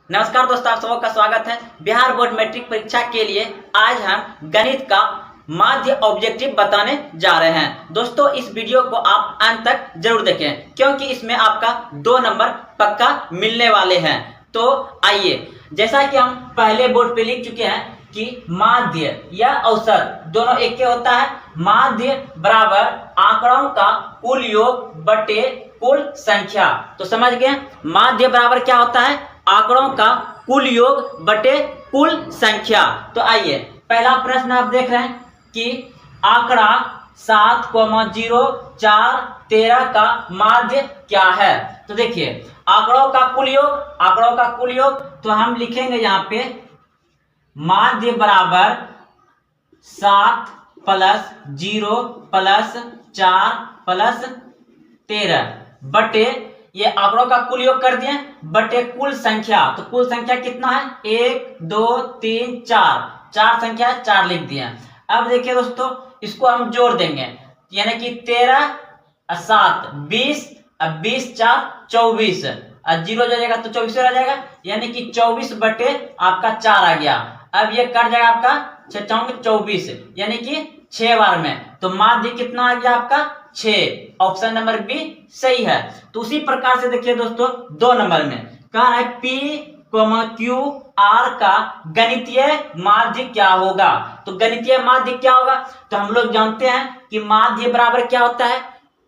नमस्कार दोस्तों, आप सबका स्वागत है। बिहार बोर्ड मैट्रिक परीक्षा के लिए आज हम गणित का माध्य ऑब्जेक्टिव बताने जा रहे हैं। दोस्तों, इस वीडियो को आप अंत तक जरूर देखें क्योंकि इसमें आपका 2 नंबर पक्का मिलने वाले हैं। तो आइए, जैसा कि हम पहले बोर्ड पे लिख चुके हैं कि माध्य या औसत दोनों एक ही होता है। माध्य बराबर आंकड़ों का कुल योग बटे कुल संख्या। तो समझ गए, माध्य बराबर क्या होता है? आंकड़ों का कुल योग बटे कुल संख्या। तो आइए, पहला प्रश्न आप देख रहे हैं कि आंकड़ा 7,0,4,13 का माध्य क्या है। तो देखिए, आंकड़ों का कुल योग तो हम लिखेंगे यहाँ पे माध्य बराबर 7 + 0 + 4 + 13 बटे, ये आंकड़ों का कुल योग कर दिए, बटे कुल संख्या। तो कुल संख्या कितना है? 1 2 3 4, 4 संख्या 4 लिख दिए। अब देखिए दोस्तों, इसको हम जोड़ देंगे, यानी कि 13 और 7 20, अब 20 4 24, और 0 जाएगा तो 24 रह जाएगा, यानी कि 24 बटे आपका 4 आ गया। अब ये कट जाएगा आपका 6 × 24, यानी कि 6 बार में। तो माध्य कितना आ गया आपका? 6। ऑप्शन नंबर बी सही है। तो उसी प्रकार से देखिए दोस्तों, 2 नंबर में कह रहा है P, Q, R का गणितीय माध्य क्या होगा। तो गणितीय माध्य क्या होगा? तो हम लोग जानते हैं कि माध्य बराबर क्या होता है?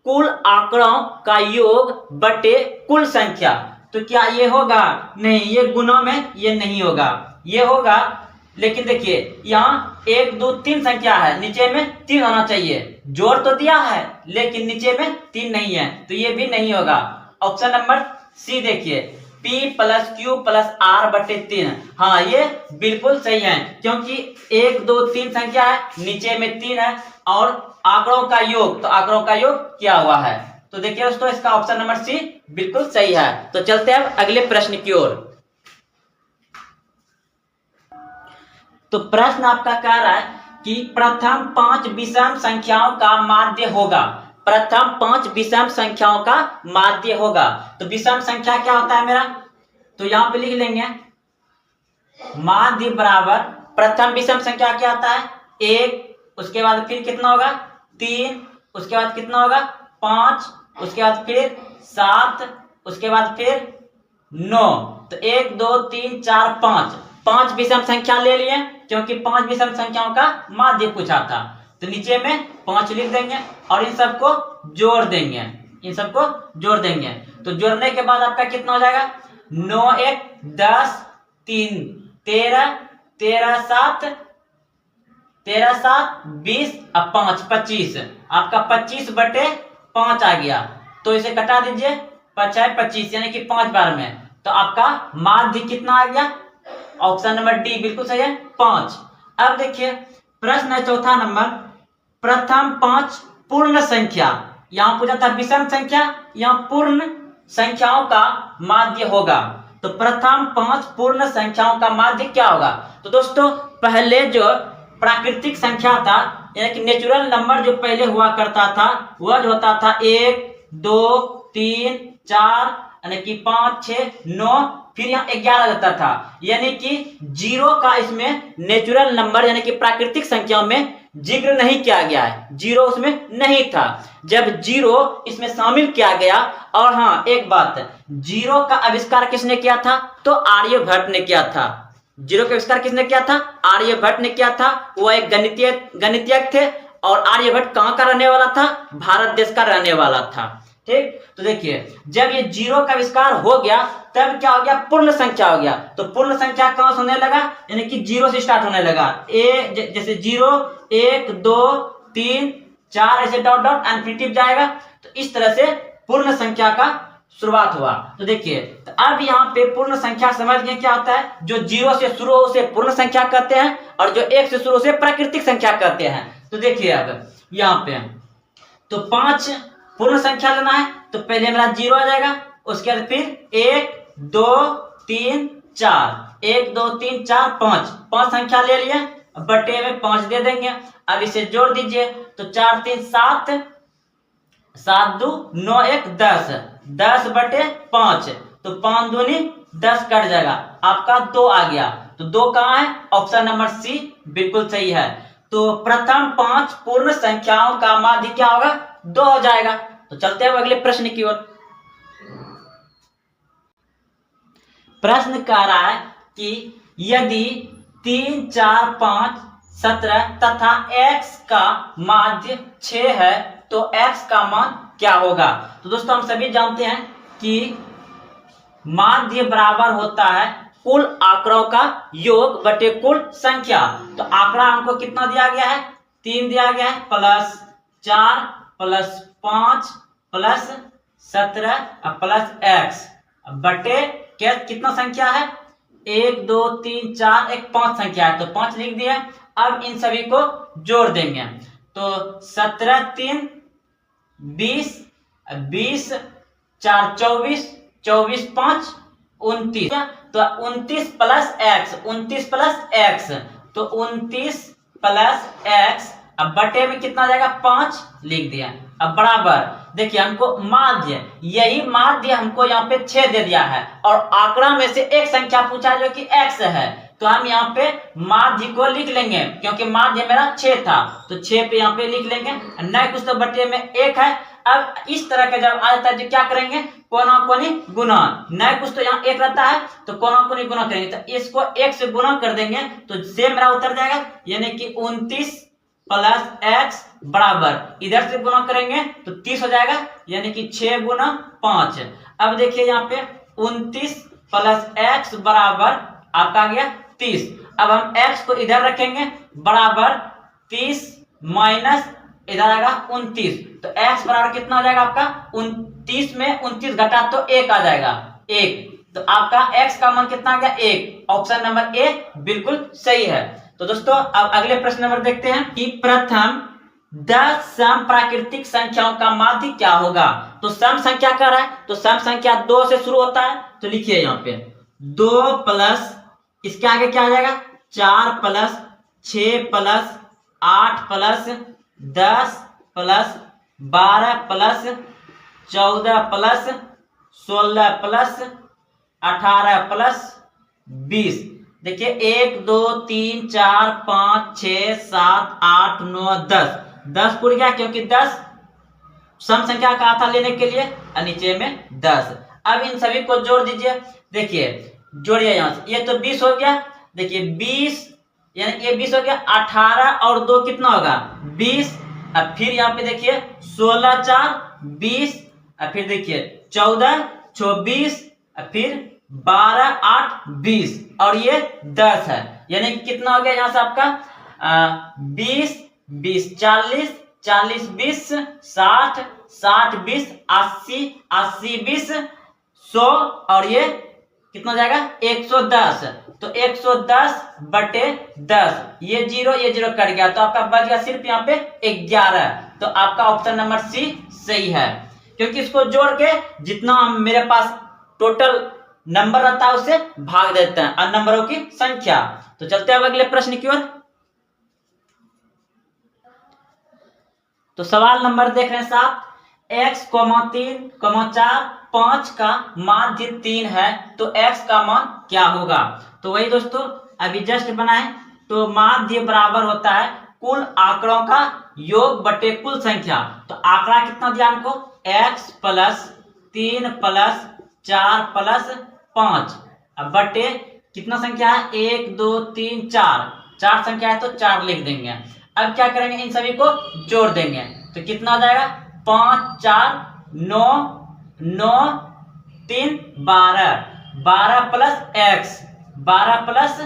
कुल आंकड़ों का योग बटे कुल संख्या। तो क्या ये होगा? नहीं, ये गुणों में ये नहीं होगा, ये होगा, लेकिन देखिए यहाँ 1 2 3 संख्या है, नीचे में 3 होना चाहिए। जोड़ तो दिया है लेकिन नीचे में 3 नहीं है, तो ये भी नहीं होगा। ऑप्शन नंबर सी देखिए, P + Q + R बटे 3। हाँ, ये बिल्कुल सही है क्योंकि 1 2 3 संख्या है, नीचे में 3 है, और आंकड़ों का योग, तो आंकड़ों का योग क्या हुआ है। तो देखिए दोस्तों, इसका ऑप्शन नंबर सी बिल्कुल सही है। तो चलते हैं अब अगले प्रश्न की ओर। तो प्रश्न आपका कह रहा है कि प्रथम 5 विषम संख्याओं का माध्य होगा। प्रथम 5 विषम संख्याओं का माध्य होगा। तो विषम संख्या क्या होता है मेरा? तो यहां पे लिख लेंगे माध्य बराबर प्रथम विषम संख्या क्या होता है? 1, उसके बाद फिर कितना होगा? 3, उसके बाद कितना होगा? 5, उसके बाद फिर 7, उसके बाद फिर 9। तो 1 2 3 4 5, 5 विषम संख्या ले लिए क्योंकि 5 विषम संख्याओं का माध्य पूछा था। तो नीचे में 5 लिख देंगे और इन सबको जोड़ देंगे, इन सबको जोड़ देंगे। तो जोड़ने के बाद आपका कितना हो जाएगा? 9 1 10, 3 13, 13 7 20 और 5 25, आपका 25 बटे 5 आ गया। तो इसे कटा दीजिए, 5 है 25, यानी कि 5 बार में। तो आपका माध्य कितना आ गया? ऑप्शन नंबर डी बिल्कुल सही है, 5। अब देखिए प्रश्न है चौथा नंबर, प्रथम 5 पूर्ण संख्या। यहां पूछा था विषम संख्या, यहां पूर्ण संख्याओं का माध्य होगा। तो प्रथम 5 पूर्ण संख्याओं का माध्य क्या होगा? तो दोस्तों, पहले जो प्राकृतिक संख्या था, यानी कि नेचुरल नंबर जो पहले हुआ करता था, वह जो होता था 1 2 3 4, यानी कि 5 6 9, फिर यहाँ 11 रहता था, यानी कि 0 का इसमें नेचुरल नंबर यानी कि प्राकृतिक संख्याओं में जिक्र नहीं किया गया है। 0 उसमें नहीं था, जब 0 इसमें शामिल किया गया। और हाँ, एक बात, 0 का आविष्कार किसने किया था? तो आर्यभट्ट ने किया था। 0 का आविष्कार किसने किया था? आर्यभट्ट ने किया था। वह एक गणितज्ञ थे, और आर्यभट्ट कहाँ का रहने वाला था? भारत देश का रहने वाला था। ठीक, तो देखिए जब ये 0 का आविष्कार हो गया, तब क्या हो गया? पूर्ण संख्या हो गया। तो पूर्ण संख्या कहां से होने लगा? यानी कि 0 से स्टार्ट होने लगा। जैसे 0 1 2 3 4 ऐसे डॉट डॉट इनफिनिटिव जाएगा। तो इस तरह से पूर्ण संख्या का शुरुआत हुआ। तो देखिए, तो अब यहाँ पे पूर्ण संख्या समझ गए क्या होता है? जो 0 से शुरू हो उसे पूर्ण संख्या कहते हैं, और जो 1 से शुरू हो उसे प्राकृतिक संख्या कहते हैं। तो देखिए अब यहाँ पे तो 5 पूर्ण संख्या लेना है, तो पहले मेरा 0 आ जाएगा, उसके बाद फिर 1 2 3 4, 1 2 3 4 5, 5 संख्या ले लिए, बटे में 5 दे देंगे। अब इसे जोड़ दीजिए, तो 4 3 7, 7 2 9 1 10, 10 बटे 5, तो 5 दूनी 10 कट जाएगा। आपका 2 आ गया। तो 2 कहाँ है? ऑप्शन नंबर सी बिल्कुल सही है। तो प्रथम 5 पूर्ण संख्याओं का माध्य क्या होगा? 2 हो जाएगा। तो चलते हैं अगले प्रश्न की ओर। प्रश्न कह रहा है कि यदि 3, 4, 5, 17 तथा x का माध्य 6 है तो x का मान क्या होगा? तो दोस्तों हम सभी जानते हैं कि माध्य बराबर होता है कुल आंकड़ों का योग बटे कुल संख्या। तो आंकड़ा हमको कितना दिया गया है? 3 दिया गया है, plus 4 plus 5 plus 17 plus x बटे क्या कितना संख्या है? 1 2 3 4 एक 5 संख्या है, तो 5 लिख दिया। अब इन सभी को जोड़ देंगे। तो 17 3 20, 20 4 24, 24 5 29। तो 29 प्लस एक्स, 29 प्लस एक्स, तो 29 प्लस एक्स अब बटे में कितना जाएगा? 5 लिख दिया। अब बराबर देखिए हमको माध्य, यही माध्य हमको यहाँ पे 6 दे दिया है और आंकड़ा में से एक संख्या पूछा है जो कि x है। तो हम यहाँ पे माध्य को लिख लेंगे क्योंकि माध्य मेरा 6 था, तो 6 पे यहाँ पे लिख लेंगे। न कुछ तो बटे में 1 है। अब इस तरह का जब आ जाता है तो क्या करेंगे? कोना कोनी गुना। न कुछ तो यहाँ 1 रहता है तो कोना कोनी गुना करेंगे, तो इसको 1 से गुना कर देंगे तो से मेरा उतर जाएगा, यानी कि 29 प्लस एक्स बराबर इधर से गुना करेंगे तो 30 हो जाएगा, यानी कि 6 गुना 5। अब देखिए यहाँ पे 29 प्लस एक्स बराबर आपका आ गया 30। अब हम x को इधर रखेंगे बराबर 30 माइनस इधर आएगा 29, तो x बराबर कितना हो जाएगा आपका? 29 में 29 घटा तो 1 आ जाएगा, 1। तो आपका x का मान कितना आ गया? 1। ऑप्शन नंबर ए बिल्कुल सही है। तो दोस्तों अब अगले प्रश्न नंबर देखते हैं कि प्रथम 10 सम प्राकृतिक संख्याओं का माध्य क्या होगा? तो सम संख्या कर रहा है तो सम संख्या 2 से शुरू होता है, तो लिखिए यहाँ पे 2 प्लस इसके आगे क्या आ जाएगा? 4 plus 6 plus 8 plus 10 plus 12 plus 14 plus 16 plus 18 plus 20। देखिए 1 2 3 4 5 6 7 8 9 10 10 पूर गया क्योंकि 10 सम संख्या का आता लेने के लिए और नीचे में 10। अब इन सभी को जोड़ दीजिए। देखिए जोड़िए यहाँ से, ये तो 20 हो गया। देखिए 20 यानी ये 20 हो गया, 18 और 2 कितना होगा? 20। अब फिर यहाँ पे देखिए 16 4 20, और फिर देखिए 14 24, और फिर 12 8 20 और ये 10 है, यानी कि कितना हो गया यहाँ से आपका 20 20 40 40 20 60 60 20 80 80 20 100 और ये कितना हो जाएगा? 110। तो 110 बटे 10, ये 0 कट गया तो आपका बच गया सिर्फ यहाँ पे 11। तो आपका ऑप्शन नंबर सी सही है, क्योंकि इसको जोड़ के जितना मेरे पास टोटल नंबर रहता है उससे भाग देते हैं और नंबरों की संख्या। तो चलते हैं अब अगले प्रश्न की ओर। तो सवाल नंबर देख रहे हैं साहब, x, 3, 4, 5 का माध्य 3 है तो x का मान क्या होगा? तो वही दोस्तों अभी जस्ट बनाए, तो माध्य बराबर होता है कुल आंकड़ों का योग बटे कुल संख्या। तो आंकड़ा कितना दिया हमको? x प्लस 3 प्लस 4 प्लस 5 अब बटे कितना संख्या है? 1 2 3 4 संख्या है तो 4 लिख देंगे। अब क्या करेंगे? इन सभी को जोड़ देंगे तो कितना आ जाएगा? 5 4 9 9 3 12 12 प्लस एक्स 12 प्लस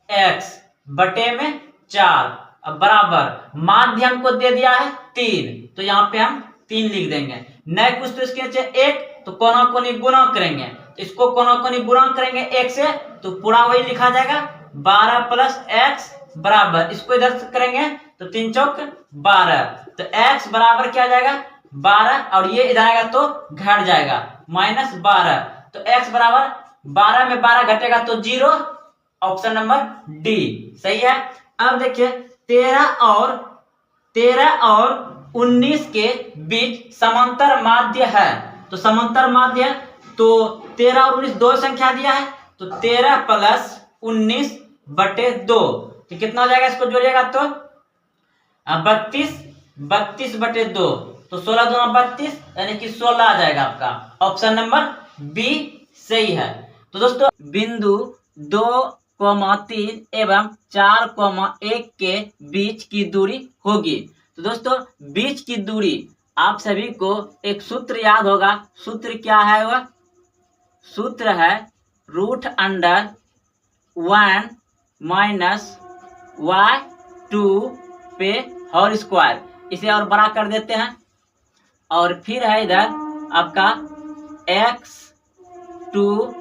एक्स बटे में 4 अब बराबर माध्य हमको दे दिया है 3, तो यहाँ पे हम 3 लिख देंगे। न कुछ तो इसके नीचे 1, तो कोना कोनी गुना करेंगे, इसको कोना कोनी गुना करेंगे 1 से तो पूरा वही लिखा जाएगा 12 प्लस एक्स बराबर, इसको इधर से करेंगे तो 3 चौक 12, तो x बराबर क्या जाएगा? 12 और ये इधर आएगा तो घट जाएगा -12, तो x बराबर 12 में 12 घटेगा तो 0। ऑप्शन नंबर डी सही है। अब देखिए 13 और 19 के बीच समांतर माध्य है, तो समांतर माध्य है तो 13 और 19 दो संख्या दिया है तो 13 प्लस 19 बटे 2, तो कितना हो जाएगा, इसको जोड़िएगा तो 32 बटे 2, तो 16 दूना 32 यानी कि 16 आ जाएगा आपका। ऑप्शन नंबर बी सही है। तो दोस्तों बिंदु 2,3 एवं 4,1 के बीच की दूरी होगी। तो दोस्तों बीच की दूरी आप सभी को एक सूत्र याद होगा। सूत्र क्या है? वह सूत्र है √1 माइनस y2 पे होल स्क्वायर। इसे और बड़ा कर देते हैं, और फिर है इधर आपका x2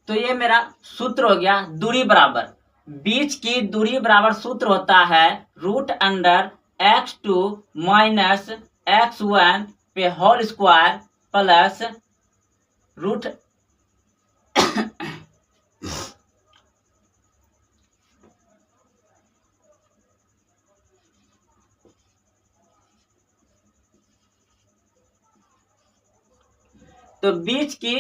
तो ये मेरा सूत्र हो गया दूरी बराबर, बीच की दूरी बराबर सूत्र होता है √x2 माइनस x1 पे होल स्क्वायर प्लस रूट तो बीच की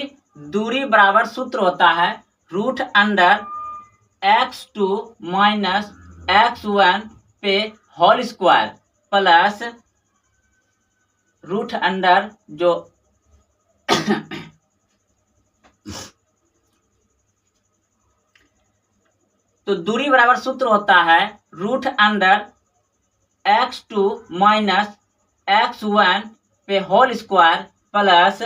दूरी बराबर सूत्र होता है √x2 माइनस x1 पे whole square plus root under जो तो दूरी बराबर सूत्र होता है √x2 माइनस x1 पे whole square plus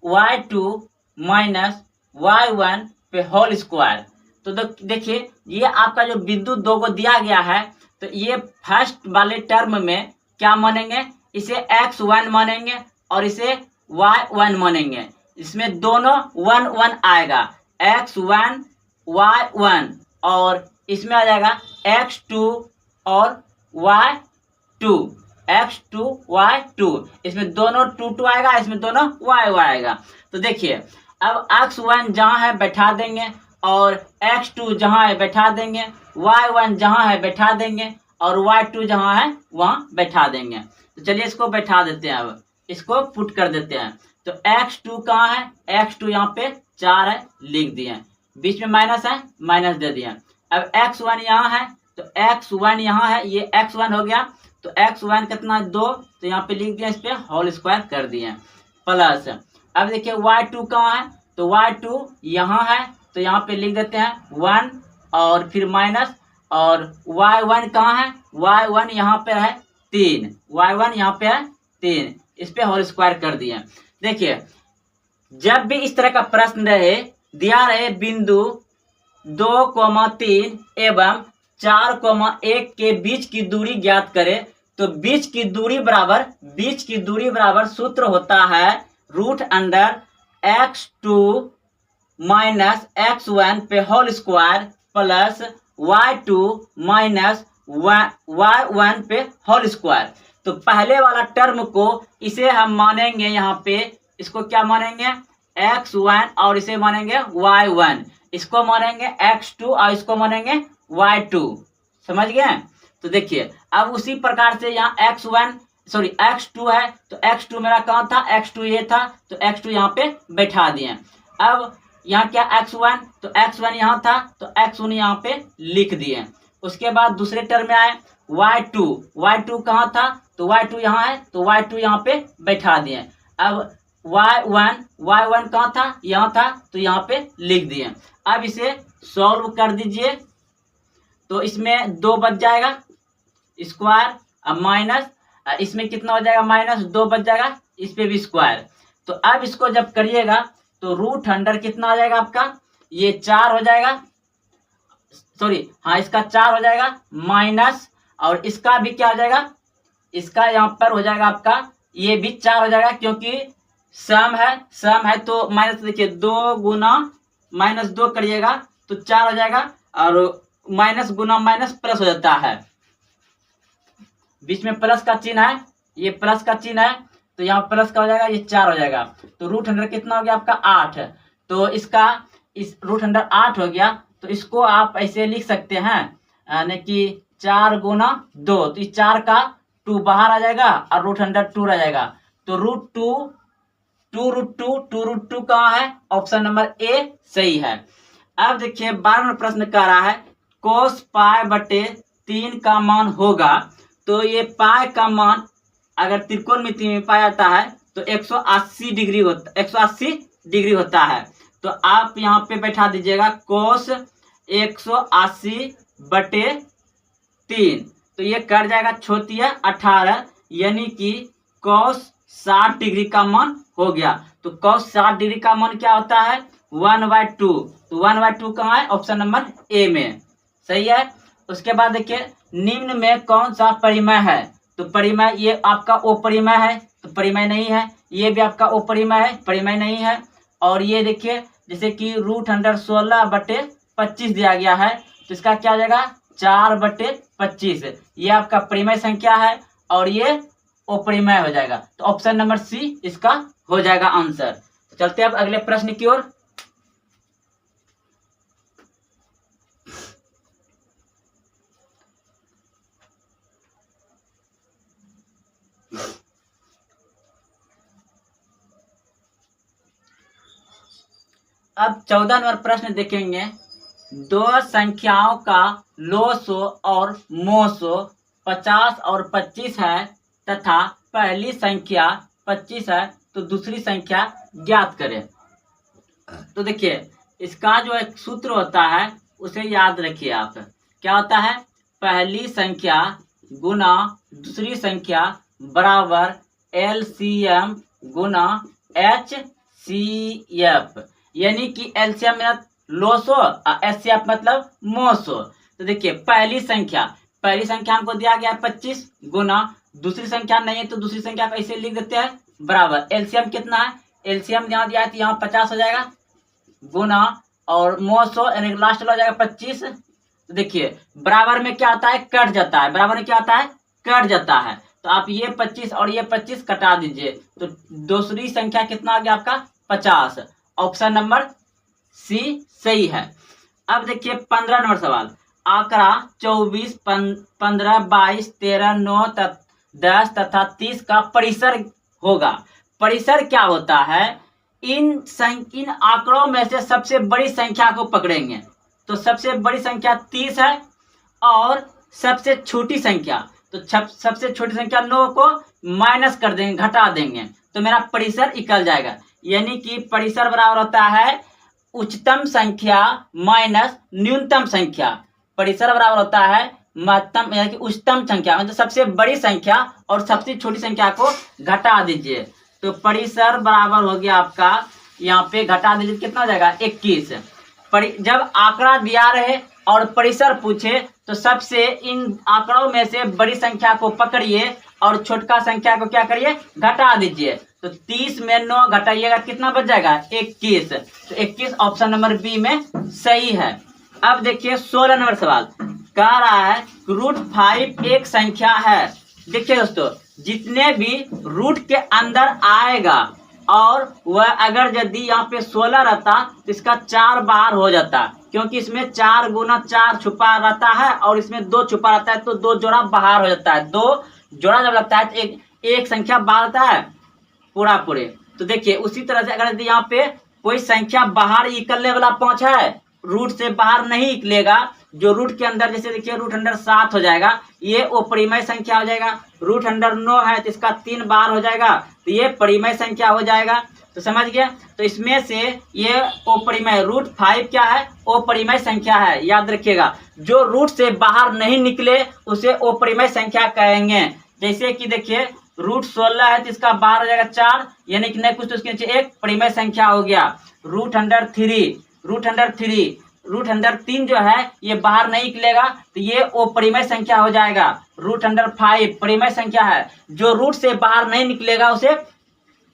y2 minus y1 पे होल स्क्वायर। तो देखिए ये आपका जो बिंदु 2 को दिया गया है, तो ये फर्स्ट वाले टर्म में क्या मानेंगे, इसे x1 मानेंगे और इसे y1 मानेंगे। इसमें दोनों 1 1 आएगा, x1 y1, और इसमें आ जाएगा x2 और y2, x2 y2, इसमें दोनों 2 2 आएगा, इसमें दोनों y y आएगा। तो देखिए अब x1 जहाँ है बैठा देंगे और x2 जहाँ है बैठा देंगे, y1 जहाँ है बैठा देंगे और y2 जहाँ है वहाँ बैठा देंगे। तो चलिए इसको बैठा देते हैं, अब इसको पुट कर देते हैं। तो x2 कहाँ है, x2 यहाँ पे 4 है, लिख दिए, बीच में माइनस है, माइनस दे दिए। अब x1 यहाँ है, तो x1 यहाँ है, ये x1 हो गया, तो x1 कितना 2, तो यहाँ पे लिख दिया, इस पे होल स्क्वायर कर दिए प्लस। अब देखिए y2 कहाँ है, तो y2 यहाँ है, तो यहाँ पे लिख देते हैं 1 और फिर माइनस, और y1 कहाँ है, y1 यहाँ पे है 3, y1 यहाँ पे है 3, इस पे होल स्क्वायर कर दिए। देखिए जब भी इस तरह का प्रश्न रहे, दिया रहे बिंदु 2,3 एवं 4,1 के बीच की दूरी ज्ञात करें, तो बीच की दूरी बराबर सूत्र होता है √x2 माइनस x1 पे whole square plus y2 minus y1 पे होल स्क्वायर। तो पहले वाला टर्म को इसे हम मानेंगे, यहाँ पे इसको क्या मानेंगे, x1, और इसे मानेंगे y1, इसको मानेंगे x2 और इसको मानेंगे y2, समझ गए। तो देखिए अब उसी प्रकार से यहाँ x1 सॉरी x2 है, तो x2 मेरा कहाँ था, x2 ये था, तो x2 यहाँ पे बैठा दिए। अब यहाँ क्या x1, तो x1 यहाँ था, तो x1 यहाँ पे लिख दिए। उसके बाद दूसरे टर्म में आए y2 कहाँ था, तो y2 यहाँ है, तो y2 यहाँ पे बैठा दिए। अब y1 कहाँ था, यहाँ था, तो यहाँ पे लिख दिए। अब इसे सॉल्व कर दीजिए, तो इसमें 2 बच जाएगा स्क्वायर, अब माइनस इसमें कितना हो जाएगा, -2 बच जाएगा, इस पे भी स्क्वायर। तो अब इसको जब करिएगा तो रूट अंडर कितना आ जाएगा आपका, ये 4 हो जाएगा, सॉरी हाँ इसका 4 हो जाएगा माइनस, और इसका भी क्या हो जाएगा, इसका यहाँ पर हो जाएगा आपका ये भी 4 हो जाएगा, क्योंकि सम है तो माइनस, देखिए 2 गुना -2 करिएगा तो 4 हो जाएगा, और माइनस गुना माइनस प्लस हो जाता है, बीच में प्लस का चिन्ह है, ये प्लस का चिन्ह है, तो यहाँ प्लस का हो जाएगा, ये 4 हो जाएगा। तो रूट अंडर कितना हो गया आपका 8, तो इसका इस रूट अंडर 8 हो गया, तो इसको आप ऐसे लिख सकते हैं, यानी कि 4 गुना 2, तो इस 4 का 2 बाहर आ जाएगा और रूट अंडर 2 रह जाएगा, तो रूट टू कहाँ है, ऑप्शन नंबर ए सही है। अब देखिए 12वां प्रश्न कह रहा है कोस पाई बटे 3 का मान होगा, तो ये पाई का मान अगर त्रिकोणमिति में पाया जाता है तो 180 डिग्री होता है, तो आप यहाँ पे बैठा दीजिएगा कोस 180 बटे 3, तो ये कर जाएगा 18, यानी कि कोस 60 डिग्री का मान हो गया। तो कोस 60 डिग्री का मान क्या होता है 1/2, तो 1/2 कहाँ है, ऑप्शन नंबर ए में सही है। उसके बाद देखिए निम्न में कौन सा परिमेय है, तो परिमेय ये आपका ओ परिमेय है, तो परिमेय नहीं है, ये भी आपका ओ परिमेय है, परिमेय नहीं है, और ये देखिए जैसे कि रूट अंडर 16 बटे 25 दिया गया है, तो इसका क्या हो जाएगा 4 बटे 25, ये आपका परिमेय संख्या है और ये अपरिमेय हो जाएगा, तो ऑप्शन नंबर सी इसका हो जाएगा आंसर। चलते हैं अब अगले प्रश्न की ओर। अब 14 नंबर प्रश्न देखेंगे, दो संख्याओं का लोसो और मोसो 50 और 25 है तथा पहली संख्या 25 है, तो दूसरी संख्या ज्ञात करें। तो देखिए इसका जो एक सूत्र होता है उसे याद रखिए आप, क्या होता है पहली संख्या गुना दूसरी संख्या बराबर LCM गुना HCF, यानी कि LCM मतलब लोसो और HCF मतलब मोसो। तो देखिए पहली संख्या हमको दिया गया है 25 गुना दूसरी संख्या नहीं है तो दूसरी संख्या को ऐसे लिख देते हैं बराबर LCM कितना है, LCM यहाँ दिया है तो यहाँ 50 हो जाएगा गुना और मोसो यानी लास्ट हो जाएगा 25। तो देखिए बराबर में क्या आता है कट जाता है, बराबर में क्या आता है कट जाता है, तो आप ये 25 और ये 25 कटा दीजिए, तो दूसरी संख्या कितना आ गया आपका 50, ऑप्शन नंबर सी सही है। अब देखिए 15 नंबर सवाल, आंकड़ा 24, 15, 22, 13, 9, 10 तथा 30 का परिसर होगा। परिसर क्या होता है, इन आंकड़ों में से सबसे बड़ी संख्या को पकड़ेंगे, तो सबसे बड़ी संख्या 30 है और सबसे छोटी संख्या, तो सबसे छोटी संख्या 9 को माइनस कर देंगे, घटा देंगे, तो मेरा परिसर निकल जाएगा, यानी कि परिसर बराबर होता है उच्चतम संख्या माइनस न्यूनतम संख्या। परिसर बराबर होता है महत्तम यानी कि उच्चतम संख्या मतलब सबसे बड़ी संख्या और सबसे छोटी संख्या को घटा दीजिए, तो परिसर बराबर हो गया आपका, यहाँ पे घटा दीजिए कितना हो जाएगा 21। जब आंकड़ा दिया रहे और परिसर पूछे तो सबसे इन आंकड़ों में से बड़ी संख्या को पकड़िए और छोटका संख्या को क्या करिए घटा दीजिए, तो 30 में 9 घटाइएगा कितना बच जाएगा 21, तो 21 ऑप्शन नंबर बी में सही है। अब देखिए 16 नंबर सवाल कह रहा है √5 एक संख्या है। देखिए दोस्तों जितने भी रूट के अंदर आएगा और वह अगर यदि यहाँ पे 16 रहता तो इसका 4 बार हो जाता, क्योंकि इसमें 4 गुना 4 छुपा रहता है और इसमें 2 छुपा रहता है, तो 2 जोड़ा बाहर हो जाता है, 2 जोड़ा जब लगता है तो एक संख्या बाहर आता है पूरा पूरे। तो देखिए उसी तरह से अगर यहाँ पे कोई संख्या बाहर निकलने वाला 5 है, रूट से बाहर नहीं निकलेगा, जो रूट के अंदर, जैसे देखिए रूट अंडर 7 हो जाएगा, ये अपरिमेय संख्या हो जाएगा। रूट अंडर 9 है तो इसका 3 बाहर हो जाएगा, तो ये परिमेय संख्या हो जाएगा। तो समझ गया। तो इसमें से ये अपरिमेय रूट 5 क्या है, अपरिमेय संख्या है, याद रखिएगा। जो रूट से बाहर नहीं निकले उसे अपरिमेय संख्या कहेंगे। जैसे कि देखिए रूट 16 है तो इसका बाहर हो जाएगा 4, यानी कि नहीं कुछ तो उसके नीचे एक परिमेय संख्या हो गया। रूट अंडर 3 जो है ये बाहर नहीं निकलेगा, तो ये अपरिमेय संख्या हो जाएगा। रूट अंडर 5 परिमेय संख्या है, जो रूट से बाहर नहीं निकलेगा उसे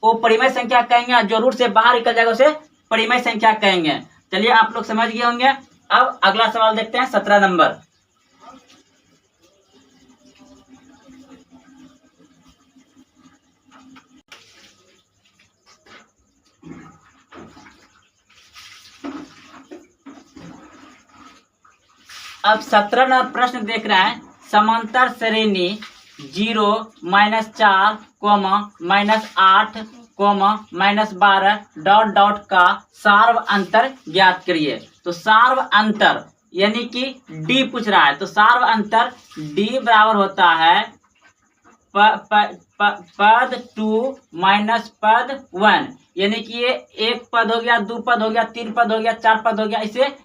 अपरिमेय संख्या कहेंगे, जो रूट से बाहर निकल जाएगा उसे परिमेय संख्या कहेंगे। चलिए आप लोग समझ गए होंगे। अब अगला सवाल देखते हैं 17 नंबर। अब 17 नंबर प्रश्न देख रहे हैं, समांतर श्रेणी 0, -4, -8, -12 डॉट डॉट का सार्व अंतर ज्ञात करिए। तो सार्व अंतर यानी कि डी पूछ रहा है, तो सार्व अंतर डी बराबर होता है पद 2 माइनस पद 1, यानी कि ये एक पद हो गया, 2 पद हो गया, 3 पद हो गया, 4 पद हो गया, इसे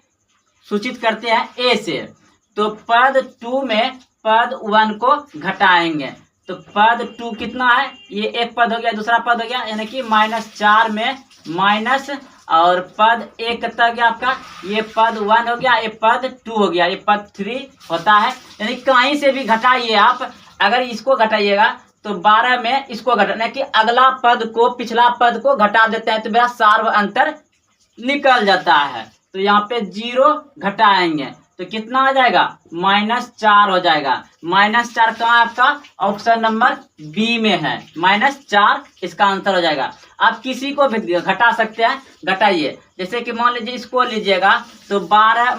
सूचित करते हैं ए से। तो पद 2 में पद 1 को घटाएंगे, तो पद 2 कितना है, ये एक पद हो गया, दूसरा पद हो गया, यानी कि -4 में माइनस, और पद 1 कितना हो गया आपका, ये पद 1 हो गया, ये पद 2 हो गया, ये पद 3 होता है। यानी कहीं से भी घटाइए आप, अगर इसको घटाइएगा तो 12 में इसको घटाना कि अगला पद को पिछला पद को घटा देते हैं, तो मेरा सार्व अंतर निकल जाता है। तो यहाँ पे 0 घटाएंगे तो कितना आ जाएगा, -4 हो जाएगा। -4 कहाँ है आपका, ऑप्शन नंबर बी में है, -4 इसका आंसर हो जाएगा। आप किसी को भी घटा सकते हैं, घटाइए। जैसे कि मान लीजिए इसको लीजिएगा, तो 12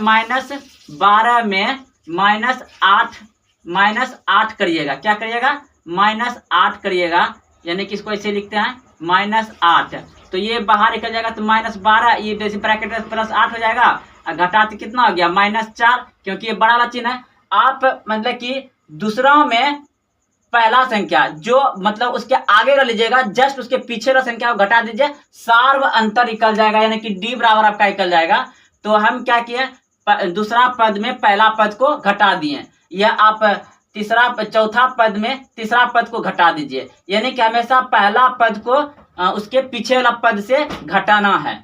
में -8 करिएगा, क्या करिएगा, -8 करिएगा, यानी कि इसको ऐसे लिखते हैं -8, तो ये बाहर निकल जाएगा, तो -12, ये बेसिक ब्रैकेट में +8 हो जाएगा, और घटा तो कितना हो गया, -4, क्योंकि ये बड़ा वाला चिन्ह है। आप मतलब कि दूसरा में पहला संख्या जो मतलब उसके आगे का लीजिएगा, जस्ट उसके पीछे का संख्या को घटा दीजिए, सार्व अंतर निकल जाएगा, यानी कि डी बराबर आपका निकल जाएगा। तो हम क्या किए, दूसरा पद में पहला पद को घटा दिए, या आप चौथा पद में तीसरा पद को घटा दीजिए, यानी कि हमेशा पहला पद को उसके पीछे वाला पद से घटाना है।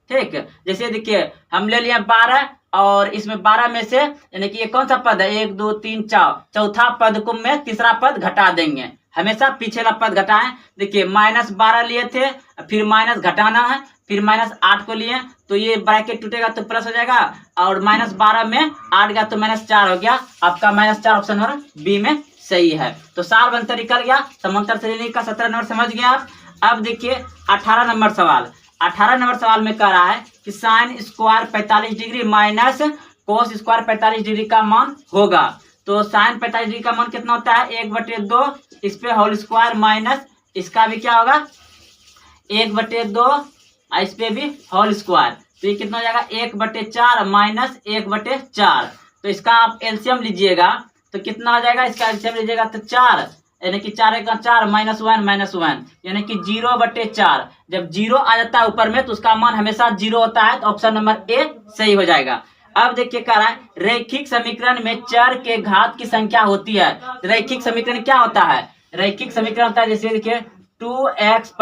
ठीक, जैसे देखिए हम ले लिए 12, और इसमें 12 में से यानी कि ये कौन सा पद है, 1 2 3 4, चौथा पद को में तीसरा पद घटा देंगे, हमेशा पीछे वाला पद घटाएं। देखिए -12 लिए थे, फिर माइनस घटाना है, फिर -8 को लिए, तो ये ब्रैकेट टूटेगा तो प्लस हो जाएगा, और -12 में 8 गया तो -4 हो गया। आपका -4 ऑप्शन नंबर बी में सही है। तो सार्व अंतर निकल गया, समांतर श्रेणी का 17 नंबर समझ गए आप। अब देखिए 18 नंबर सवाल। 18 नंबर सवाल में कह रहा है कि sine square 45 degree minus cos square 45 degree का मान होगा। तो साइन 45 डिग्री का मान कितना होता है, 1/2, इस पे होल स्क्वायर माइनस इसका भी क्या होगा 1/2, इस पे भी होल स्क्वायर, तो ये कितना हो जाएगा 1/4 माइनस 1/4। तो इसका आप एलसीएम लीजिएगा तो कितना आ जाएगा, इसका एलसीएम लीजिएगा तो 4, यानी कि 4 का 4 -1 यानी कि 0/4। जब 0 आ जाता है ऊपर में तो उसका मान हमेशा 0 होता है, तो ऑप्शन नंबर ए सही हो जाएगा। अब देखिए कह रहा है रैखिक समीकरण में चर के घात की संख्या होती है। रैखिक समीकरण क्या होता है, रैखिक समीकरण होता है जैसे देखिए 2x +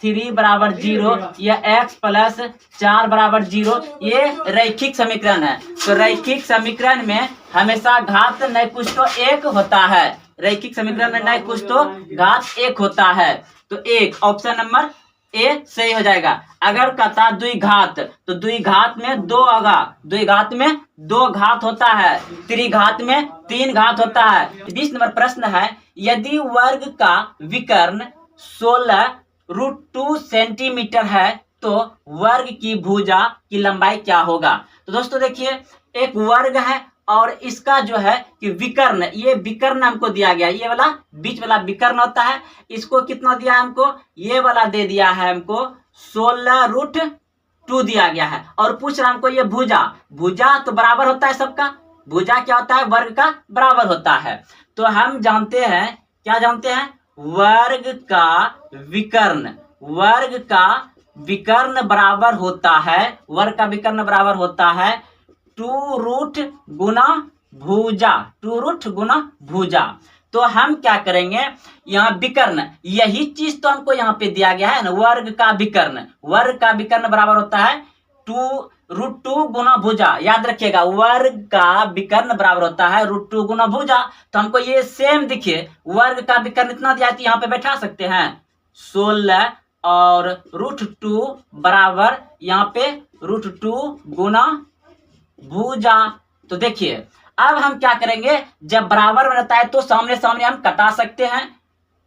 3 = 0 या x + 4 = 0, ये रैखिक समीकरण है। तो रैखिक समीकरण में हमेशा घात नहीं कुछ तो 1 होता है, रैखिक समीकरण में नहीं कुछ तो घात 1 होता है, तो 1 ऑप्शन नंबर ए सही हो जाएगा। अगर कहता द्विघात तो द्विघात में 2 होगा, द्विघात में 2 घात होता है, त्रिघात में 3 घात होता है। 20 नंबर प्रश्न है यदि वर्ग का विकर्ण 16√2 सेंटीमीटर है तो वर्ग की भुजा की लंबाई क्या होगा। तो दोस्तों देखिए एक वर्ग है और इसका जो है कि विकर्ण, ये विकर्ण हमको दिया गया, ये वाला बीच वाला विकर्ण होता है, इसको कितना दिया है हमको, ये वाला दे दिया है हमको 16√2 दिया गया है। और पूछ रहा हमको ये भुजा, भुजा तो बराबर होता है सबका, भुजा क्या होता है, वर्ग का बराबर होता है। तो हम जानते हैं, क्या जानते हैं, वर्ग का विकर्ण, वर्ग का विकर्ण बराबर होता है, वर्ग का विकर्ण बराबर होता है 2 गुना भुजा, 2 गुना भुजा। तो हम क्या करेंगे, यहाँ विकर्ण, यही चीज तो हमको यहाँ पे दिया गया है ना, वर्ग का विकर्ण, वर्ग का विकर्ण बराबर होता है 2√2 गुना भुजा। याद रखिएगा, वर्ग का विकर्ण बराबर होता है √2 गुना भुजा। तो हमको ये सेम दिखिए, वर्ग का विकर्ण इतना दिया है, यहाँ पे बैठा सकते हैं 16 और √2 बराबर यहाँ पे √2 गुना भुजा। तो देखिए अब हम क्या करेंगे, जब बराबर में रहता है तो सामने सामने हम कटा सकते हैं,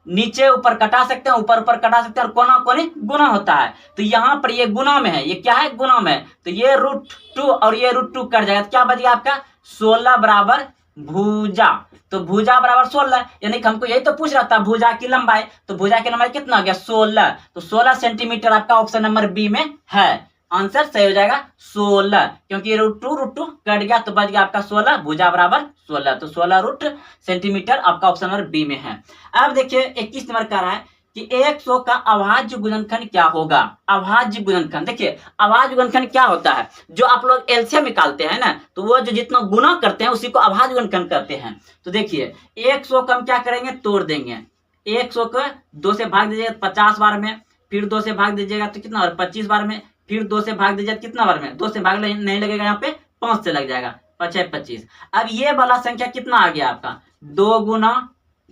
नीचे ऊपर कटा सकते हैं, ऊपर ऊपर कटा सकते हैं, और कोना कोने गुना होता है। तो यहाँ पर ये गुना में है, ये क्या है, गुना में। तो ये √2 और ये √2 कट जाएगा, तो क्या बच गया आपका 16 बराबर भुजा। तो भुजा बराबर 16, यानी कि हमको यही तो पूछ रहा था भुजा की लंबाई। तो भुजा की लंबाई कितना हो गया, 16। तो 16 सेंटीमीटर आपका ऑप्शन नंबर बी में है। आंसर सही हो जाएगा 16, क्योंकि √2 कट गया तो बच गया आपका 16, भुजा बराबर 16। तो 16 सेंटीमीटर आपका ऑप्शन नंबर बी में है। अब देखिए 21 नंबर का रहा है कि 100 का अभाज्य गुणनखंड क्या होगा। अभाज्य गुणनखंड, देखिए अभाज्य गुणनखंड क्या होता है, जो आप लोग एलसीएम निकालते हैं ना, तो वो जो जितना गुना करते हैं उसी को अभाज्य गुणनखंड करते हैं। तो देखिए 100 का हम क्या करेंगे, तोड़ देंगे। 100 को 2 से भाग दीजिएगा 50 बार में, फिर 2 से भाग दीजिएगा तो कितना, और 25 बार में, फिर 2 से भाग दीजिएगा कितना बार में, 2 से भाग नहीं लगेगा, यहाँ पे 5 से लग जाएगा, 5 है 25। अब ये वाला संख्या कितना आ गया आपका, 2 गुना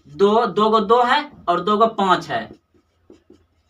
2, 2 को 2 है और 2 को 5 है,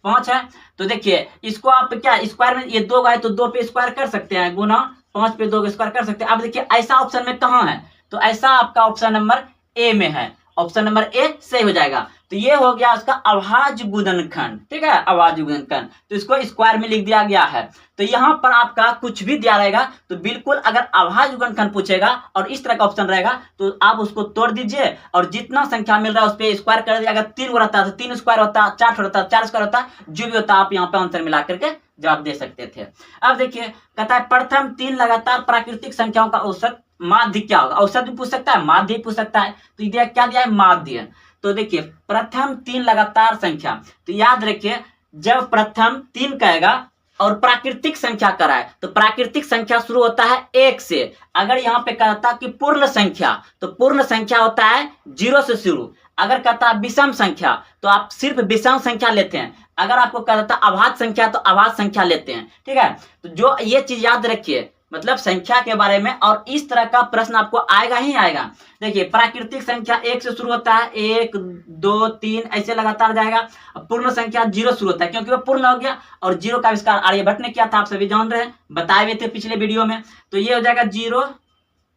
5 है। तो देखिए इसको आप क्या स्क्वायर में, ये 2 है तो 2 पे स्क्वायर कर सकते हैं, गुना 5 पे 2 को स्क्वायर कर सकते हैं। अब देखिए ऐसा ऑप्शन में कहाँ है, तो ऐसा आपका ऑप्शन नंबर ए में है, ऑप्शन नंबर ए सही हो जाएगा। तो ये हो गया उसका अभाज्य गुणनखंड, ठीक है, अभाज्य गुणनखंड। तो इसको स्क्वायर में लिख दिया गया है। तो यहाँ पर आपका कुछ भी दिया रहेगा तो बिल्कुल, अगर अभाज्य गुणनखंड पूछेगा और इस तरह का ऑप्शन रहेगा तो आप उसको तोड़ दीजिए और जितना संख्या मिल रहा है उस पर स्क्वायर कर दीजिए। अगर 3 रहता है तो 3 स्क्वायर होता, 4 होता, 4 स्क्वायर होता, जो भी होता आप यहाँ पे आंसर मिला करके जवाब दे सकते थे। अब देखिए कहता है प्रथम 3 लगातार प्राकृतिक संख्याओं का औसत माध्य क्या होगा। औसत भी पूछ सकता है, माध्य भी पूछ सकता है। तो दिया क्या दिया है, माध्य। तो देखिए प्रथम 3 लगातार संख्या, तो याद रखिए जब प्रथम 3 कहेगा और प्राकृतिक संख्या कराए तो प्राकृतिक संख्या शुरू होता है 1 से। अगर यहाँ पे कहता कि पूर्ण संख्या तो पूर्ण संख्या होता है 0 से शुरू। अगर कहता विषम संख्या तो आप सिर्फ विषम संख्या लेते हैं। अगर आपको कहता अभाज्य संख्या तो अभाज्य संख्या लेते हैं, ठीक है। तो जो ये चीज याद रखिए, मतलब संख्या के बारे में, और इस तरह का प्रश्न आपको आएगा ही आएगा। देखिए प्राकृतिक संख्या 1 से शुरू होता है, 1 2 3 ऐसे लगातार जाएगा। पूर्ण संख्या 0 शुरू होता है क्योंकि वो पूर्ण हो गया, और 0 का आविष्कार आर्यभट्ट ने किया था, आप सभी जान रहे हैं, बताए हुए थे पिछले वीडियो में। तो ये हो जाएगा 0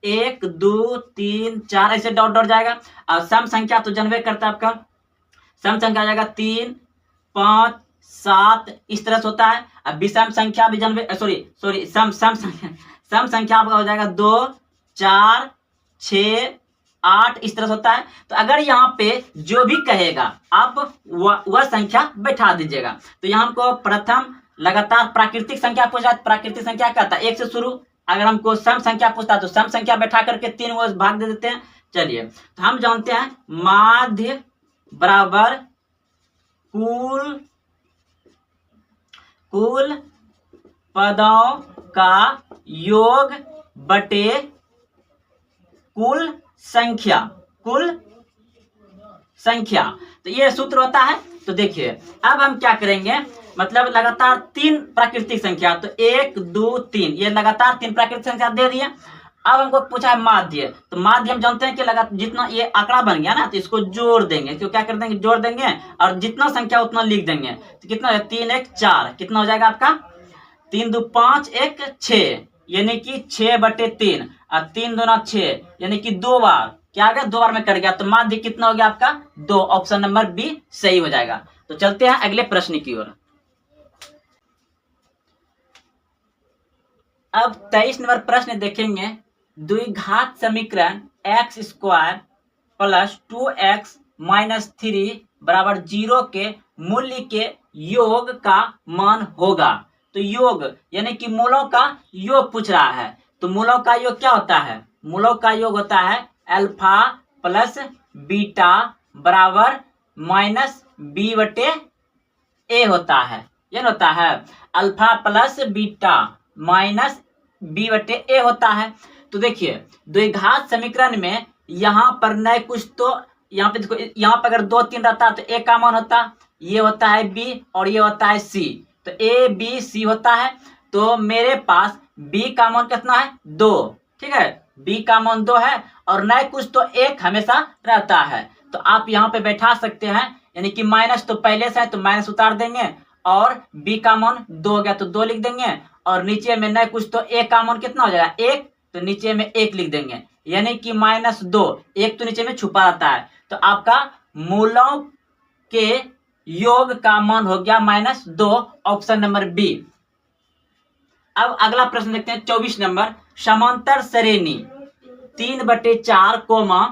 1 2 3 4 ऐसे डॉट डॉट जाएगा। और सम संख्या तो जनवे करता है आपका, सम संख्या जाएगा 3 5 7 इस तरह से होता है। अब विषम संख्या भी जनवे, सॉरी सम संख्या आपका हो जाएगा 2 4 6 8 इस तरह से होता है। तो अगर यहाँ पे जो भी कहेगा आप वह संख्या बैठा दीजिएगा। तो यहाँ हमको प्रथम लगातार प्राकृतिक संख्या पूछा, प्राकृतिक संख्या क्या था 1 से शुरू। अगर हमको सम संख्या पूछता तो सम संख्या बैठा करके 3 वो भाग दे देते हैं। चलिए तो हम जानते हैं माध्य बराबर कुल पदों का योग बटे कुल संख्या, कुल संख्या। तो ये सूत्र होता है। तो देखिए अब हम क्या करेंगे, मतलब लगातार 3 प्राकृतिक संख्या, तो 1 2 3 ये लगातार 3 प्राकृतिक संख्या दे दिए। अब हमको पूछा है माध्य, तो माध्य हम जानते हैं कि लगातार जितना ये आंकड़ा बन गया ना तो इसको जोड़ देंगे। तो क्या कर देंगे, जोड़ देंगे और जितना संख्या उतना लिख देंगे। तो कितना है 3 1 4 कितना हो जाएगा आपका 3 2 5 1 6 यानी कि 6/3 और 3 2 6 यानी कि 2 बार क्या आ गया, 2 बार में कट गया। तो माध्य कितना हो गया आपका 2, ऑप्शन नंबर बी सही हो जाएगा। तो चलते हैं अगले प्रश्न की ओर। अब 23 नंबर प्रश्न देखेंगे द्विघात समीकरण x square plus 2x minus 3 बराबर 0 के मूल्य के योग का मान होगा। तो योग यानी कि मूलों का योग पूछ रहा है। तो मूलों का योग क्या होता है? मूलों का योग होता है अल्फा प्लस बीटा बराबर माइनस बी बटे ए होता है। ये होता है alpha plus beta minus b बटे ए होता है। तो देखिए द्विघात समीकरण में यहाँ पर नए कुछ तो यहाँ पे देखो, यहाँ पर अगर 2 3 रहता तो ए का मान होता, ये होता है बी और ये होता है सी। तो ए बी सी होता है। तो मेरे पास बी का मान कितना है? 2। ठीक है, बी का मान 2 है और नए कुछ तो एक हमेशा रहता है। तो आप यहाँ पे बैठा सकते हैं, यानी कि माइनस तो पहले से है तो माइनस उतार देंगे और बी का मान 2 हो गया तो 2 लिख देंगे और नीचे में नए कुछ तो ए का मान कितना हो जाएगा? 1। तो नीचे में 1 लिख देंगे, यानी कि -2। 1 तो नीचे में छुपा रहता है। तो आपका मूलों के योग का मान हो गया -2, ऑप्शन नंबर बी। अब अगला प्रश्न देखते हैं 24 नंबर। समांतर श्रेणी 3/4 कोमा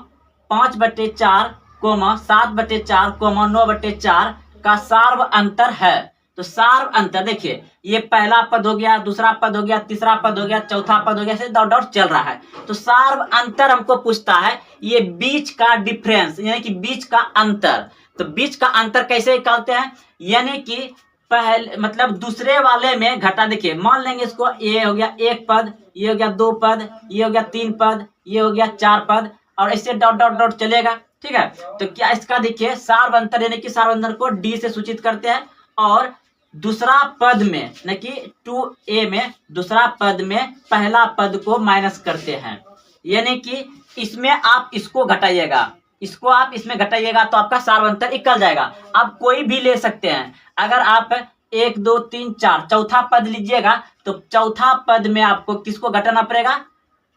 5/4 कोमा 7/4 कोमा 9/4 का सार्व अंतर है। तो सार्व अंतर देखिए, ये पहला पद हो गया, दूसरा पद हो गया, तीसरा पद हो गया, चौथा पद हो गया, ऐसे डॉट डॉट चल रहा है। तो सार्व अंतर हमको पूछता है, ये बीच का डिफरेंस यानी कि बीच का अंतर। तो बीच का अंतर कैसे निकालते हैं? यानी कि पहले मतलब दूसरे वाले में घटा। देखिए मान लेंगे इसको, ये हो गया 1 पद, ये हो गया 2 पद, ये हो गया 3 पद, ये हो गया 4 पद और ऐसे डॉट डॉट डॉट चलेगा। ठीक है, तो क्या इसका देखिए सार्व अंतर यानी कि सार्व अंतर को डी से सूचित करते हैं और दूसरा पद में न कि 2a में दूसरा पद में पहला पद को माइनस करते हैं। यानी कि इसमें आप इसको घटाइएगा, इसको आप इसमें घटाइएगा तो आपका सार्व अंतर निकल जाएगा। आप कोई भी ले सकते हैं। अगर आप 1 2 3 4 चौथा पद लीजिएगा तो चौथा पद में आपको किसको घटाना पड़ेगा?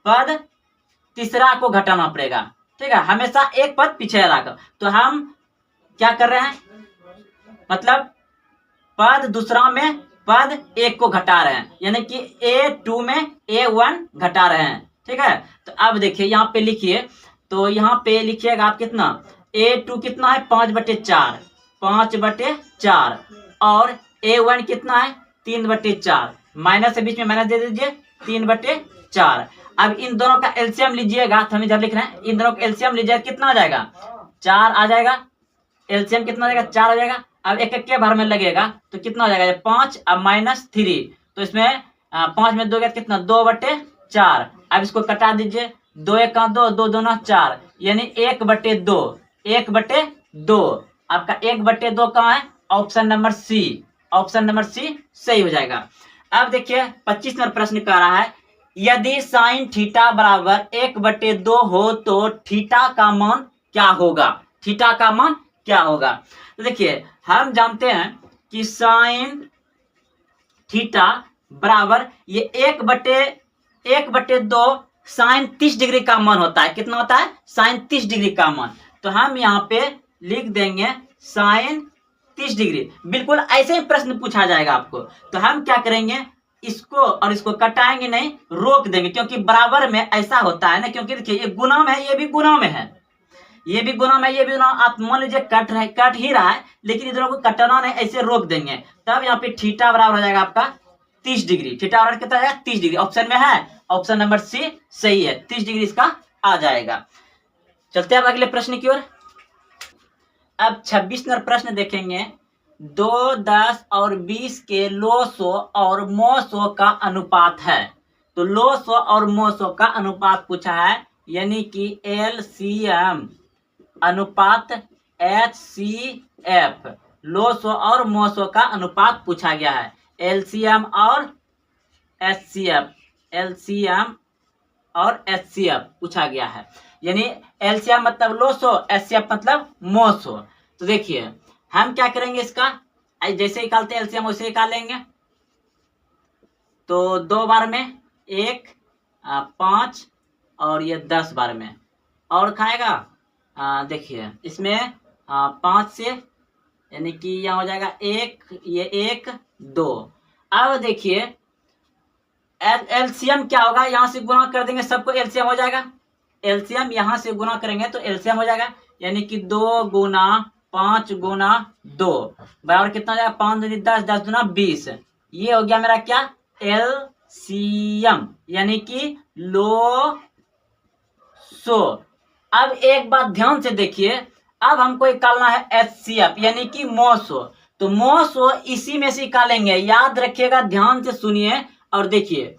पद तीसरा को घटाना पड़ेगा। ठीक है, हमेशा एक पद पीछे रखकर। तो हम क्या कर रहे हैं, मतलब पद दूसरा में पद 1 को घटा रहे हैं, यानी कि A2 में A1 घटा रहे हैं। ठीक है, तो अब देखिए यहाँ पे लिखिए, तो यहाँ पे लिखिएगा आप कितना, A2 कितना है 5/4, 5/4 और A1 कितना है 3/4, माइनस के बीच में माइनस दे दीजिए 3/4। अब इन दोनों का एलसीएम लीजिएगा, तो हम इधर लिख रहे हैं, इन दोनों का एलसीएम लीजिएगा कितना आ जाएगा? 4 आ जाएगा। एलसीएम कितना आ जाएगा? 4 हो जाएगा। अब एक के बार में लगेगा तो कितना हो जाएगा? 5 अब -3, तो इसमें 5 में 2 गया कितना? 2/4। अब इसको कटा दीजिए, 2 1 2, 2 2 4, यानी 1/2, 1/2। आपका 1/2 कहाँ है? Option number C, option number C सही हो जाएगा। अब देखिए 25 नंबर प्रश्न कह रहा है, यदि साइन थीटा बराबर 1/2 हो तो थीटा का मान क्या होगा? थीटा का मान क्या होगा? तो देखिए हम जानते हैं कि साइन थीटा बराबर ये 1/2 साइन 30 डिग्री का मान होता है। कितना होता है? साइन 30 डिग्री का मान। तो हम यहाँ पे लिख देंगे साइन 30 डिग्री। बिल्कुल ऐसे ही प्रश्न पूछा जाएगा आपको। तो हम क्या करेंगे, इसको और इसको कटाएंगे नहीं, रोक देंगे, क्योंकि बराबर में ऐसा होता है ना, क्योंकि देखिए ये गुना में है, ये भी गुना में है, ये भी गुना में, ये भी गुना। आप मान लीजिए कट ही रहा है, लेकिन इधर को कटना नहीं, ऐसे रोक देंगे। तब यहाँ पे थीटा बराबर हो जाएगा आपका 30 डिग्री। थीटा बराबर कितना आएगा? 30 डिग्री। ऑप्शन में है, ऑप्शन नंबर सी सही है, 30 डिग्री इसका आ जाएगा। चलते हैं अब अगले प्रश्न की ओर। अब 26 नंबर प्रश्न देखेंगे। 2 10 और 20 के लोसो और मोसो का अनुपात है। तो लोसो और मोसो का अनुपात पूछा है, यानी कि एलसीएम अनुपात HCF। लोसो और मोसो का अनुपात पूछा गया है, एलसीएम और HCF, एलसीएम और HCF पूछा गया है। यानी एलसीएम मतलब लोसो, HCF मतलब मोसो। तो देखिए हम क्या करेंगे, इसका जैसे निकालते हैं एलसीएम वैसे निकालेंगे। तो 2 बार में 1 5 और ये 10 बार में और खाएगा। देखिए इसमें 5 से, यानी कि यहाँ हो जाएगा 1, ये 1 2। अब देखिए एलसीएम क्या होगा, यहाँ से गुना कर देंगे सबको, एलसीएम हो जाएगा। एलसीएम यहाँ से गुना करेंगे तो एलसीएम हो जाएगा, यानी कि 2 गुना 5 गुना 2 बराबर कितना हो जाएगा, 5 दूनी 10, 10 दूना 20। ये हो गया मेरा क्या, एलसीएम, यानी कि लो सो। अब एक बात ध्यान से देखिए, अब हमको निकालना है एचसीएफ यानी कि मोसो। तो मोसो इसी में से निकालेंगे, याद रखिएगा, ध्यान से सुनिए और देखिए।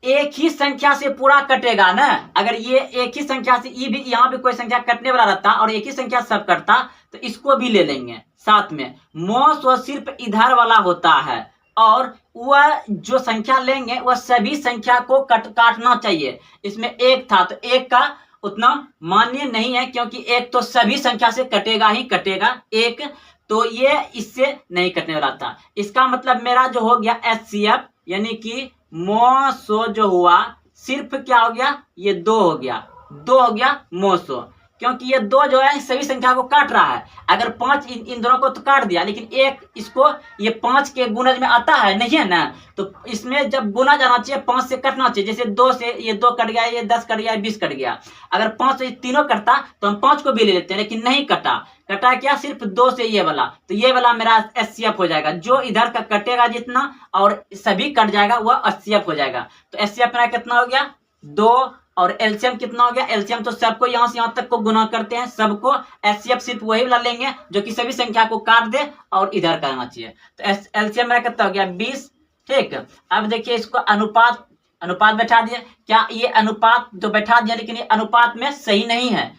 एक ही संख्या से पूरा कटेगा ना, अगर ये एक ही संख्या से ये भी यहाँ भी कोई संख्या कटने वाला रहता और एक ही संख्या सब कटता तो इसको भी ले लेंगे साथ में। मोसो सिर्फ इधर वाला होता है और वह जो संख्या लेंगे वह सभी संख्या को काटना चाहिए। इसमें एक था तो एक का उतना मान्य नहीं है, क्योंकि एक तो सभी संख्या से कटेगा ही कटेगा एक, तो ये इससे नहीं कटने वाला था। इसका मतलब मेरा जो हो गया एचसीएफ यानी कि मोसो जो हुआ सिर्फ क्या हो गया, ये 2 हो गया, 2 हो गया मोसो, क्योंकि ये 2 जो है सभी संख्या को काट रहा है। अगर 5 इन दोनों को तो काट दिया, लेकिन एक इसको ये 5 के गुणज में आता है नहीं है ना, तो इसमें जब गुना जाना चाहिए 5 से कटना चाहिए। जैसे 2 से ये 2 कट गया, ये 10 कट गया, 20 कट गया। अगर 5 से तीनों कटता तो हम 5 को भी ले लेते हैं, लेकिन नहीं कटा। कटा क्या, सिर्फ 2 से ये वाला, तो ये वाला मेरा एचसीएफ हो जाएगा। जो इधर का कटेगा जितना और सभी कट जाएगा वह एचसीएफ हो जाएगा। तो एचसीएफ मेरा कितना हो गया, 2, और एलसीएम कितना हो गया, एलसीएम तो सबको यहाँ से यहाँ तक को गुना करते हैं सबको। एचसीएफ सिर्फ वही वाला लेंगे जो कि सभी संख्या को काट दे और इधर करना चाहिए। तो एलसीएम मेरा कितना हो गया, 20। ठीक, अब देखिए इसको अनुपात बैठा दिया। क्या ये अनुपात तो बैठा दिया, लेकिन ये अनुपात में सही नहीं है।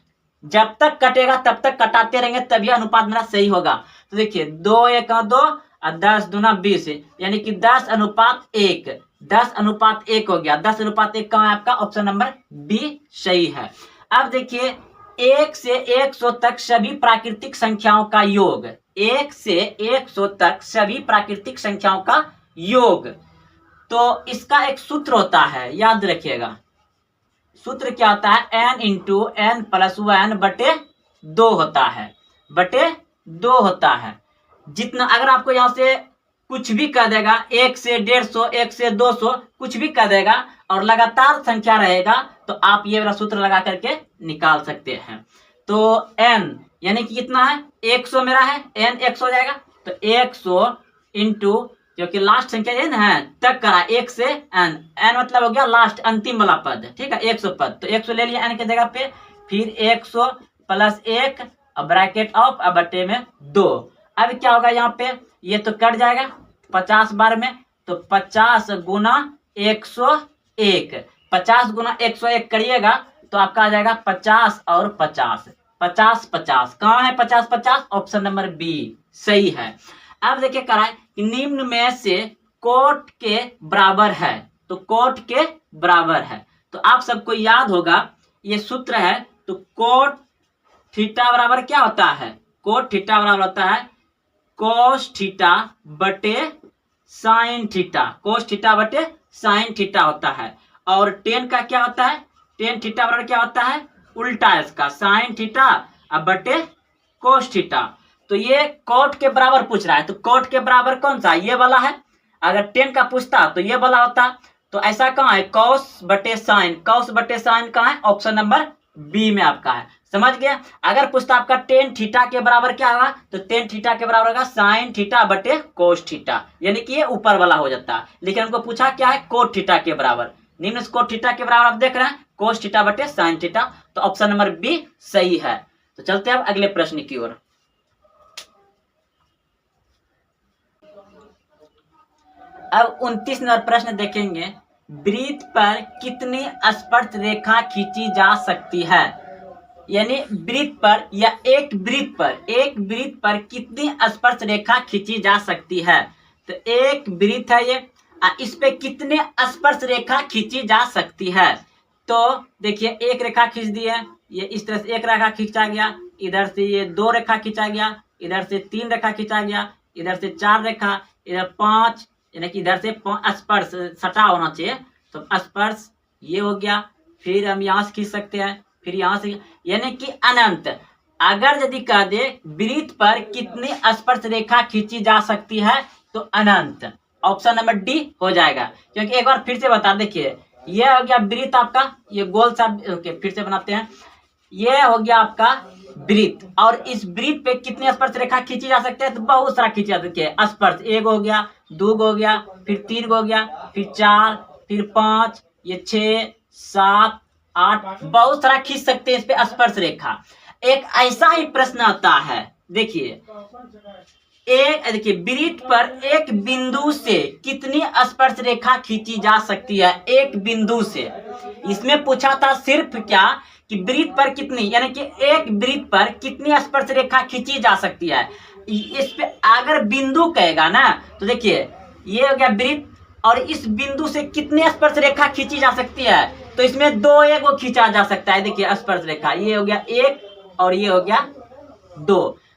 जब तक कटेगा तब तक कटाते रहेंगे तभी अनुपात मेरा सही होगा। तो देखिए 2 1 2 और 10 दूना 20, यानी कि 10 अनुपात 1, 10 अनुपात 1 हो गया। 10 अनुपात 1 कहाँ है आपका, ऑप्शन नंबर बी सही है। अब देखिए 1 से 100 तक सभी प्राकृतिक संख्याओं का योग, 1 से 100 तक सभी प्राकृतिक संख्याओं का योग, तो इसका एक सूत्र होता है, याद रखिएगा। सूत्र क्या होता है, n इंटू n प्लस 1 बटे 2 होता है, बटे 2 होता है। जितना अगर आपको यहाँ से कुछ भी कह देगा, 1 से 150, 1 से 200 कुछ भी कह देगा और लगातार संख्या रहेगा, तो आप ये वाला सूत्र लगा करके निकाल सकते हैं। तो n यानी कि कितना है, 100 मेरा है, n 100 हो जाएगा। तो 100 इंटू, क्योंकि लास्ट संख्या ये ना है तक करा, 1 से n मतलब हो गया लास्ट अंतिम वाला पद, ठीक है, 100 पद। तो 100 ले लिया n के जगह पे, फिर 100 प्लस 1 ब्रैकेट ऑफ बटे में 2। अब क्या होगा यहाँ पे, ये तो कट जाएगा 50 बार में, तो 50 गुना 101, 50 गुना 101 करिएगा तो आपका आ जाएगा 50 और 50, 50 50 कहाँ है, 50 50, ऑप्शन नंबर बी सही है। अब देखिए करा है कि निम्न में से कोट के बराबर है, तो कोट के बराबर है, तो आप सबको याद होगा ये सूत्र है। तो कोट थीटा बराबर क्या होता है, कोट थीटा बराबर होता है कोस थीटा बटे साइन थीटा, कोस थीटा बटे साइन थीटा होता है। और टेन का क्या होता है, टेन थीटा बराबर क्या होता है, उल्टा इसका, साइन थीटा बटे कोस थीटा। तो ये कोट के बराबर पूछ रहा है, तो कोट के बराबर कौन सा, ये वाला है। अगर टेन का पूछता तो ये वाला होता, तो ऐसा कहाँ है, कॉस बटे साइन, कॉस बटे साइन कहाँ है, ऑप्शन नंबर बी में आपका है। समझ गया। अगर पूछता आपका टेन थीटा के बराबर क्या होगा, तो टेन थीटा के बराबर होगा साइन थीटा बटे कोस थीटा, यानी कि ये ऊपर वाला हो जाता है। लेकिन हमको पूछा क्या है, कोट थीटा के बराबर, निम्न कोट थीटा के बराबर आप देख रहे हैं कोस थीटा बटे साइन थीटा, तो ऑप्शन नंबर बी सही है। तो चलते हैं अब अगले प्रश्न की ओर। अब 29 नंबर प्रश्न देखेंगे, वृत्त पर कितनी स्पर्श रेखा खींची जा सकती है, यानी वृत्त पर या एक वृत्त पर कितनी स्पर्श रेखा खींची जा सकती है। तो एक वृत्त है ये, इस पे कितने स्पर्श रेखा खींची जा सकती है। तो देखिए एक रेखा खींच दी है, ये इस तरह से एक रेखा खींचा गया, इधर से ये 2 रेखा खींचा गया, इधर से 3 रेखा खींचा गया, इधर से 4 रेखा, इधर 5, यानी कि इधर से स्पर्श सटा होना चाहिए, तो स्पर्श ये हो गया। फिर हम यहाँ से खींच सकते हैं, फिर यहाँ से, यानी कि अनंत। अगर यदि कह दे वृत्त पर कितनी स्पर्श रेखा खींची जा सकती है, तो अनंत। ऑप्शन नंबर डी हो जाएगा। क्योंकि एक बार फिर से बता, देखिए ये हो गया वृत्त आपका, ये गोल सा, ओके फिर से बनाते हैं, ये हो गया आपका वृत्त, और इस वृत्त पे कितनी स्पर्श रेखा खींची जा सकती है, तो बहुत सारा खींची जा सकती है स्पर्श। एक हो गया, दो हो गया, फिर तीन हो गया, फिर चार, फिर पांच, ये 6, 7, 8, बहुत सारा खींच सकते हैं इस पे स्पर्श रेखा। एक ऐसा ही प्रश्न आता है, देखिए देखिए वृत्त पर एक बिंदु से कितनी स्पर्श रेखा खींची जा सकती है, एक बिंदु से। इसमें पूछा था सिर्फ क्या कि वृत्त पर कितनी, यानी कि एक वृत्त पर कितनी स्पर्श रेखा खींची जा सकती है। इस पे अगर बिंदु कहेगा ना, तो देखिए ये हो गया वृत्त, और इस बिंदु से कितनी स्पर्श रेखा खींची जा सकती है, तो इसमें दो एगो खींचा जा सकता है। देखिए स्पर्श रेखा, ये हो गया एक और ये हो गया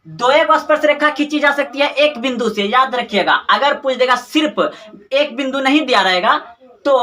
दो एगो स्पर्श रेखा खींची जा सकती है एक बिंदु से, याद रखिएगा। अगर पूछ देगा सिर्फ एक बिंदु नहीं दिया रहेगा, तो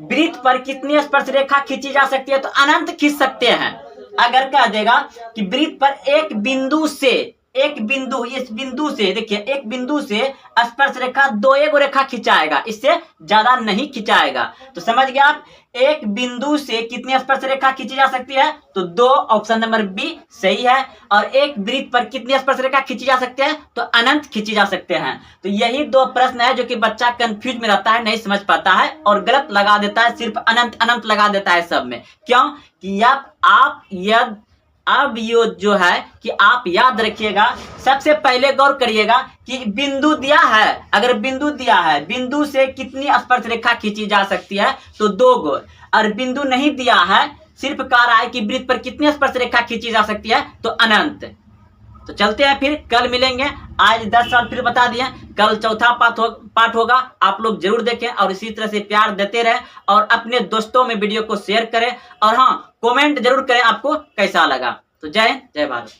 वृत्त पर कितनी स्पर्श रेखा खींची जा सकती है, तो अनंत खींच सकते हैं। अगर कह देगा कि वृत्त पर एक बिंदु से, एक बिंदु, इस बिंदु से, देखिए एक बिंदु से स्पर्श रेखा दो एगो रेखा खिंचाएगा, इससे ज्यादा नहीं खिंचाएगा। तो समझ गया आप, एक बिंदु से कितनी स्पर्श रेखा खींची जा सकती है, तो 2, ऑप्शन नंबर बी सही है। और एक वृत्त पर कितनी स्पर्श रेखा खींची जा सकती है, तो अनंत खींची जा सकते हैं। तो यही 2 प्रश्न है जो कि बच्चा कंफ्यूज में रहता है, नहीं समझ पाता है और गलत लगा देता है, सिर्फ अनंत अनंत लगा देता है सब में। क्यों कि आप यदि अब ये जो है कि आप याद रखिएगा, सबसे पहले गौर करिएगा कि बिंदु दिया है, अगर बिंदु दिया है, बिंदु से कितनी स्पर्श रेखा खींची जा सकती है, तो 2 गो। और बिंदु नहीं दिया है, सिर्फ कह रहा है कि वृत्त पर कितनी स्पर्श रेखा खींची जा सकती है, तो अनंत। तो चलते हैं, फिर कल मिलेंगे। आज 10 साल फिर बता दिए, कल चौथा पाठ होगा, आप लोग जरूर देखें और इसी तरह से प्यार देते रहें और अपने दोस्तों में वीडियो को शेयर करें, और हाँ कमेंट जरूर करें आपको कैसा लगा। तो जय हिंद, जय भारत।